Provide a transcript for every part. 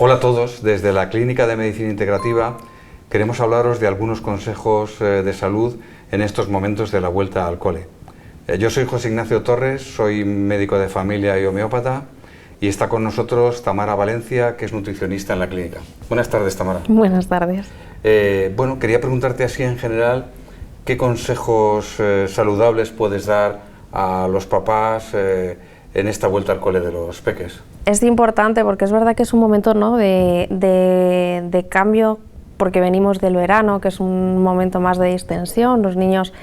Hola a todos, desde la Clínica de Medicina Integrativa queremos hablaros de algunos consejos de salud en estos momentos de la vuelta al cole. Yo soy José Ignacio Torres, soy médico de familia y homeópata, y está con nosotros Tamara Valencia, que es nutricionista en la clínica. Buenas tardes, Tamara. Buenas tardes. Bueno, quería preguntarte así en general, ¿qué consejos saludables puedes dar a los papás en esta vuelta al cole de los peques? Es importante porque es verdad que es un momento, ¿no?, de cambio, porque venimos del verano, que es un momento más de distensión, los niños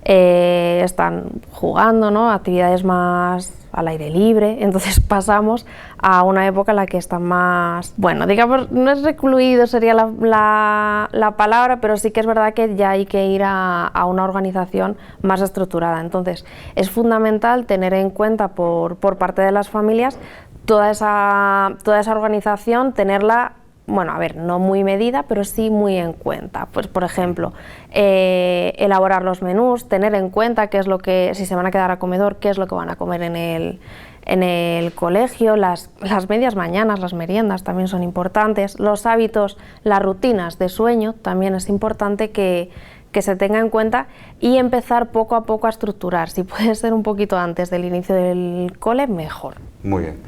están jugando, ¿no?, actividades más al aire libre, entonces pasamos a una época en la que están más, bueno, digamos, no es recluido sería la palabra, pero sí que es verdad que ya hay que ir a una organización más estructurada. Entonces es fundamental tener en cuenta por parte de las familias toda esa organización, tenerla, bueno, a ver, no muy medida, pero sí muy en cuenta. Pues, por ejemplo, elaborar los menús, tener en cuenta qué es lo que, si se van a quedar a comedor, qué es lo que van a comer en el colegio, las medias mañanas, las meriendas también son importantes, los hábitos, las rutinas de sueño también es importante que se tenga en cuenta y empezar poco a poco a estructurar. Si puede ser un poquito antes del inicio del cole, mejor. Muy bien.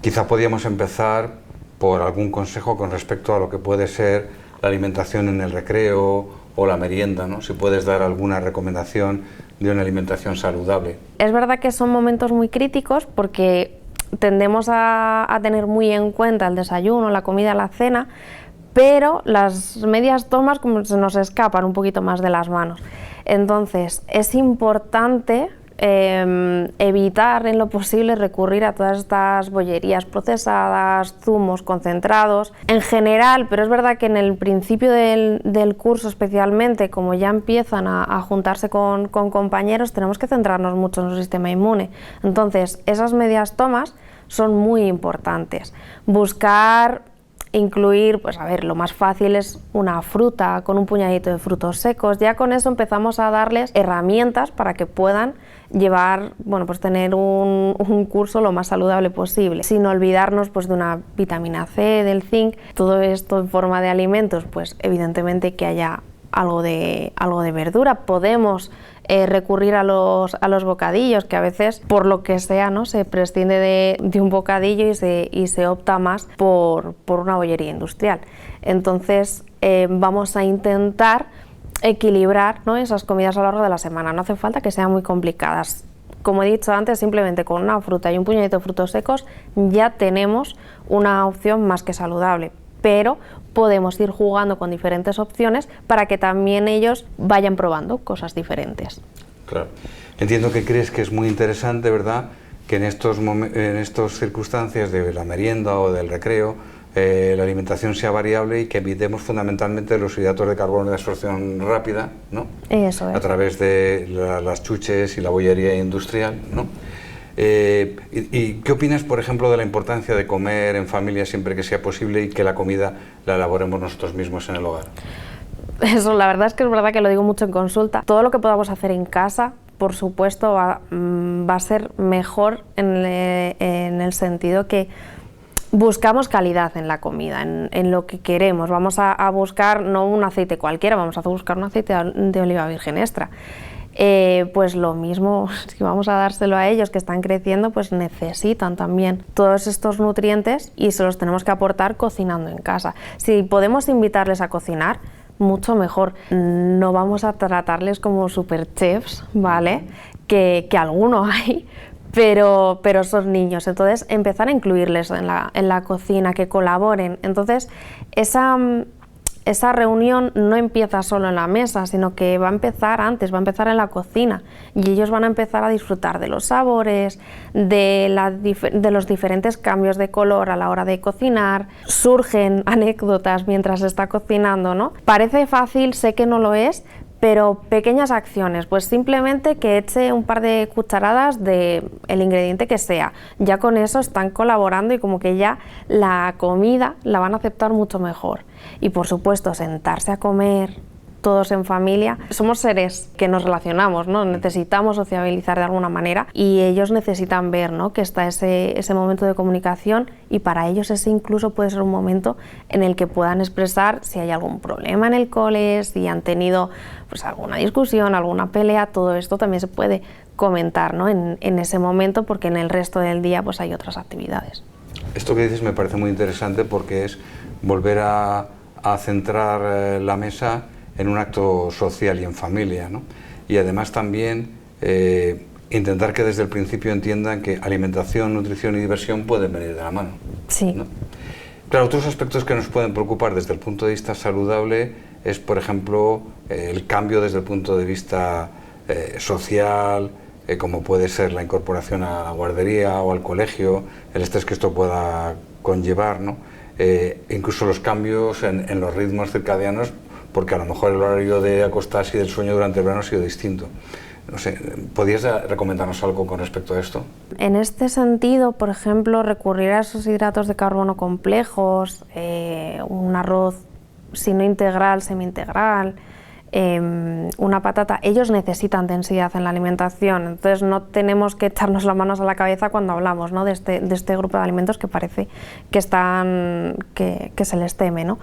Quizá podríamos empezar por algún consejo con respecto a lo que puede ser la alimentación en el recreo o la merienda, ¿no? Si puedes dar alguna recomendación de una alimentación saludable. Es verdad que son momentos muy críticos porque tendemos a tener muy en cuenta el desayuno, la comida, la cena, pero las medias tomas como se nos escapan un poquito más de las manos. Entonces es importante evitar en lo posible recurrir a todas estas bollerías procesadas, zumos concentrados, en general, pero es verdad que en el principio del curso especialmente, como ya empiezan a juntarse con compañeros, tenemos que centrarnos mucho en su sistema inmune. Entonces esas medias tomas son muy importantes. Buscar incluir, pues a ver, lo más fácil es una fruta con un puñadito de frutos secos. Ya con eso empezamos a darles herramientas para que puedan llevar, bueno, pues tener un curso lo más saludable posible, sin olvidarnos pues de una vitamina C, del zinc, todo esto en forma de alimentos, pues evidentemente que haya algo de verdura. Podemos recurrir a los bocadillos, que a veces por lo que sea, ¿no?, se prescinde de un bocadillo y se opta más por una bollería industrial. Entonces vamos a intentar equilibrar, ¿no?, esas comidas a lo largo de la semana. No hace falta que sean muy complicadas. Como he dicho antes, simplemente con una fruta y un puñadito de frutos secos ya tenemos una opción más que saludable, pero podemos ir jugando con diferentes opciones para que también ellos vayan probando cosas diferentes. Claro. Entiendo que crees que es muy interesante, ¿verdad?, que en estas circunstancias de la merienda o del recreo la alimentación sea variable y que evitemos fundamentalmente los hidratos de carbono de absorción rápida, ¿no?, Eso es. a través de las chuches y la bollería industrial, ¿no? ¿Y qué opinas, por ejemplo, de la importancia de comer en familia siempre que sea posible y que la comida la elaboremos nosotros mismos en el hogar? Eso, la verdad es que es verdad que lo digo mucho en consulta. Todo lo que podamos hacer en casa, por supuesto, va a ser mejor en el sentido que buscamos calidad en la comida, en lo que queremos. Vamos a buscar no un aceite cualquiera, vamos a buscar un aceite de oliva virgen extra. Pues lo mismo, si vamos a dárselo a ellos que están creciendo, pues necesitan también todos estos nutrientes y se los tenemos que aportar cocinando en casa. Si podemos invitarles a cocinar, mucho mejor. No vamos a tratarles como super chefs, ¿vale?, que alguno hay, pero son niños. Entonces empezar a incluirles en la cocina, que colaboren. Entonces esa reunión no empieza solo en la mesa, sino que va a empezar antes, va a empezar en la cocina y ellos van a empezar a disfrutar de los sabores, de los diferentes cambios de color a la hora de cocinar. Surgen anécdotas mientras se está cocinando, ¿no? Parece fácil, sé que no lo es, pero pequeñas acciones, pues simplemente que eche un par de cucharadas del ingrediente que sea, ya con eso están colaborando y como que ya la comida la van a aceptar mucho mejor. Y por supuesto sentarse a comer todos en familia. Somos seres que nos relacionamos, ¿no? Necesitamos sociabilizar de alguna manera y ellos necesitan ver, ¿no?, que está ese momento de comunicación, y para ellos ese incluso puede ser un momento en el que puedan expresar si hay algún problema en el cole, si han tenido pues alguna discusión, alguna pelea. Todo esto también se puede comentar, ¿no?, en ese momento, porque en el resto del día pues hay otras actividades. Esto que dices me parece muy interesante porque es volver a centrar la mesa en un acto social y en familia, ¿no? Y además también intentar que desde el principio entiendan que alimentación, nutrición y diversión pueden venir de la mano. Sí. ¿No? Claro, otros aspectos que nos pueden preocupar desde el punto de vista saludable es, por ejemplo, el cambio desde el punto de vista social, como puede ser la incorporación a la guardería o al colegio, el estrés que esto pueda conllevar, ¿no? Incluso los cambios en los ritmos circadianos, porque a lo mejor el horario de acostarse y del sueño durante el verano ha sido distinto. No sé, ¿podrías recomendarnos algo con respecto a esto? En este sentido, por ejemplo, recurrir a esos hidratos de carbono complejos, un arroz, si no integral, semi-integral, una patata. Ellos necesitan densidad en la alimentación, entonces no tenemos que echarnos las manos a la cabeza cuando hablamos, ¿no?, de este grupo de alimentos que parece que se les teme, ¿no?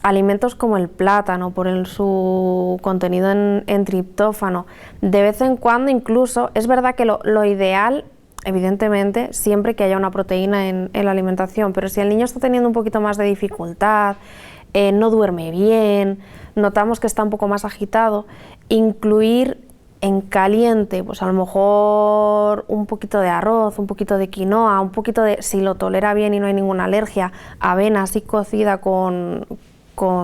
Alimentos como el plátano, por su contenido en triptófano, de vez en cuando incluso, es verdad que lo ideal, evidentemente, siempre que haya una proteína en la alimentación, pero si el niño está teniendo un poquito más de dificultad, no duerme bien, notamos que está un poco más agitado, incluir en caliente, pues a lo mejor un poquito de arroz, un poquito de quinoa, un poquito de, si lo tolera bien y no hay ninguna alergia, avena así cocida con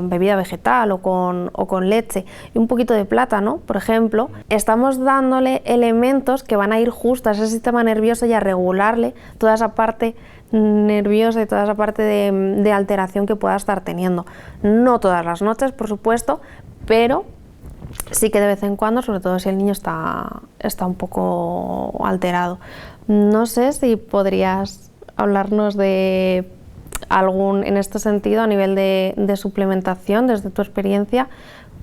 bebida vegetal o con leche, y un poquito de plátano, por ejemplo. Estamos dándole elementos que van a ir justo a ese sistema nervioso y a regularle toda esa parte nerviosa y toda esa parte de alteración que pueda estar teniendo. No todas las noches, por supuesto, pero sí que de vez en cuando, sobre todo si el niño está un poco alterado. No sé si podrías hablarnos de algún, en este sentido, a nivel de suplementación, desde tu experiencia,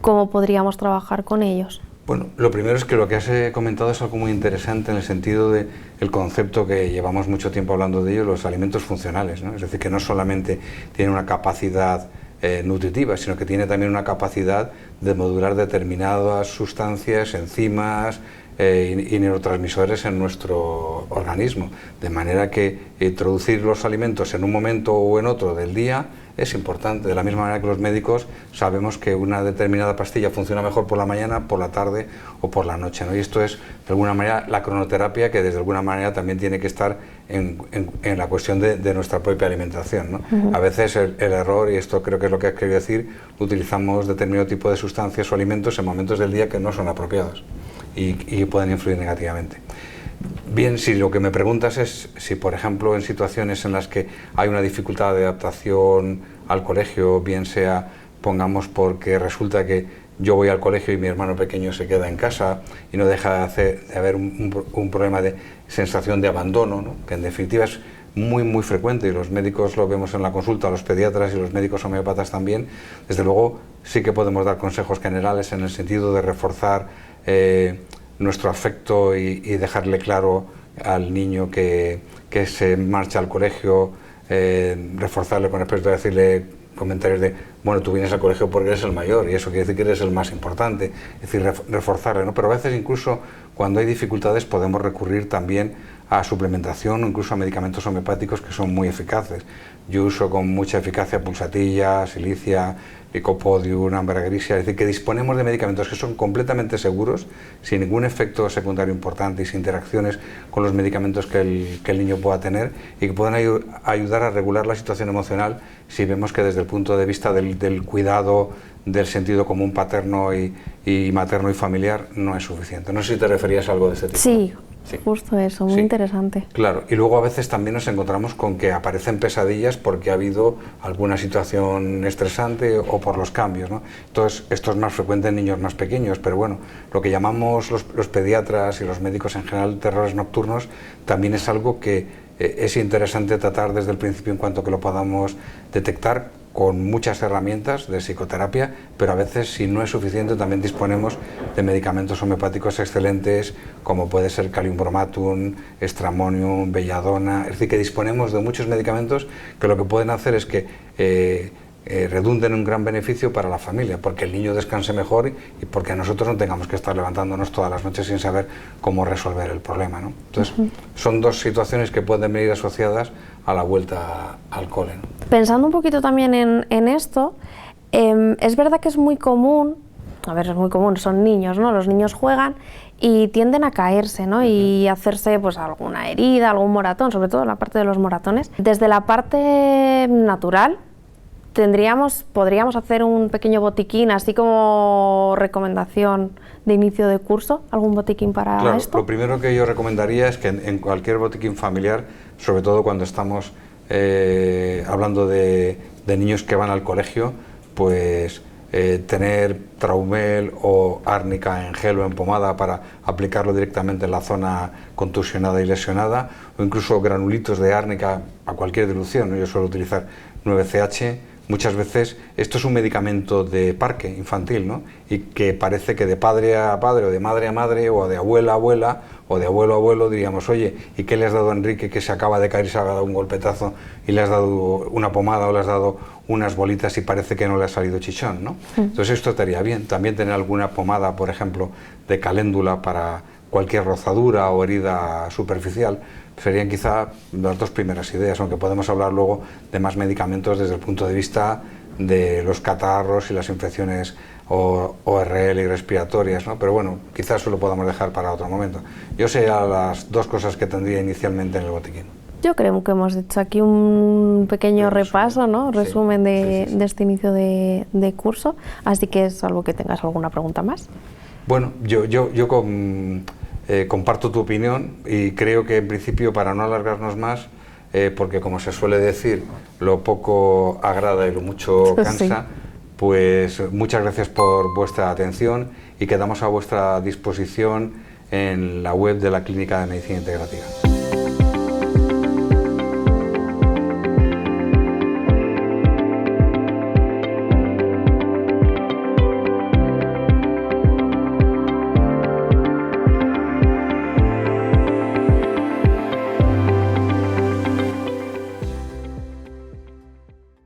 ¿cómo podríamos trabajar con ellos? Bueno, lo primero es que lo que has comentado es algo muy interesante en el sentido de el concepto que llevamos mucho tiempo hablando de ello, los alimentos funcionales, ¿no? Es decir, que no solamente tienen una capacidad nutritiva, sino que tiene también una capacidad de modular determinadas sustancias, enzimas y neurotransmisores en nuestro organismo, de manera que introducir los alimentos en un momento o en otro del día es importante, de la misma manera que los médicos sabemos que una determinada pastilla funciona mejor por la mañana, por la tarde o por la noche, ¿no? Y esto es, de alguna manera, la cronoterapia, que desde alguna manera también tiene que estar en la cuestión de nuestra propia alimentación, ¿no? Uh-huh. A veces el error, y esto creo que es lo que has querido decir, utilizamos determinado tipo de sustancias o alimentos en momentos del día que no son apropiados y pueden influir negativamente. Bien, si lo que me preguntas es si, por ejemplo, en situaciones en las que hay una dificultad de adaptación al colegio, bien sea, pongamos, porque resulta que yo voy al colegio y mi hermano pequeño se queda en casa y no deja de haber un problema de sensación de abandono, ¿no?, que en definitiva es muy frecuente, y los médicos lo vemos en la consulta, los pediatras y los médicos homeópatas también. Desde luego sí que podemos dar consejos generales en el sentido de reforzar nuestro afecto y dejarle claro al niño que se marcha al colegio, reforzarle con respecto a decirle comentarios de, bueno, tú vienes al colegio porque eres el mayor y eso quiere decir que eres el más importante, es decir, reforzarle, ¿no? Pero a veces incluso cuando hay dificultades podemos recurrir también a suplementación o incluso a medicamentos homeopáticos que son muy eficaces. Yo uso con mucha eficacia pulsatilla, silicia, licopodium, ámbar grisia, es decir, que disponemos de medicamentos que son completamente seguros, sin ningún efecto secundario importante y sin interacciones con los medicamentos que el niño pueda tener, y que pueden ayudar a regular la situación emocional si vemos que desde el punto de vista del cuidado, del sentido común paterno y materno y familiar no es suficiente. No sé si te referías a algo de este tipo. Sí. Sí. Justo eso, muy interesante. Claro, y luego a veces también nos encontramos con que aparecen pesadillas porque ha habido alguna situación estresante o por los cambios, ¿no? Entonces, esto es más frecuente en niños más pequeños, pero bueno, lo que llamamos los pediatras y los médicos en general terrores nocturnos también es algo que es interesante tratar desde el principio en cuanto que lo podamos detectar con muchas herramientas de psicoterapia, pero a veces, si no es suficiente, también disponemos de medicamentos homeopáticos excelentes, como puede ser Calium bromatum, Stramonium, Belladona. Es decir, que disponemos de muchos medicamentos que lo que pueden hacer es que redunden en un gran beneficio para la familia, porque el niño descanse mejor y porque nosotros no tengamos que estar levantándonos todas las noches sin saber cómo resolver el problema, ¿no? Entonces, son dos situaciones que pueden venir asociadas a la vuelta al cole, ¿no? Pensando un poquito también en esto, es verdad que es muy común, es muy común, son niños, ¿no? Los niños juegan y tienden a caerse, ¿no? Y hacerse pues alguna herida, algún moratón, sobre todo la parte de los moratones. Desde la parte natural, podríamos hacer un pequeño botiquín, así como recomendación de inicio de curso, algún botiquín para esto. Lo primero que yo recomendaría es que en cualquier botiquín familiar, sobre todo cuando estamos hablando de niños que van al colegio, pues tener Traumel o árnica en gel o en pomada para aplicarlo directamente en la zona contusionada y lesionada, o incluso granulitos de árnica a cualquier dilución, ¿no? Yo suelo utilizar 9CH. Muchas veces esto es un medicamento de parque infantil, ¿no? Y que parece que de padre a padre, o de madre a madre, o de abuela a abuela, o de abuelo a abuelo, diríamos, oye, ¿y qué le has dado a Enrique que se acaba de caer y se ha dado un golpetazo y le has dado una pomada o le has dado unas bolitas y parece que no le ha salido chichón, ¿no? Entonces esto estaría bien. También tener alguna pomada, por ejemplo, de caléndula para cualquier rozadura o herida superficial. Serían quizá las dos primeras ideas, aunque podemos hablar luego de más medicamentos desde el punto de vista de los catarros y las infecciones ORL y respiratorias, ¿no? Pero bueno, quizás eso lo podamos dejar para otro momento. Yo sería las dos cosas que tendría inicialmente en el botiquín. Yo creo que hemos hecho aquí un pequeño repaso, ¿no? Resumen de este inicio de curso, así que salvo que tengas alguna pregunta más. Bueno, yo comparto tu opinión y creo que en principio, para no alargarnos más, porque como se suele decir, lo poco agrada y lo mucho cansa, pues muchas gracias por vuestra atención y quedamos a vuestra disposición en la web de la Clínica de Medicina Integrativa.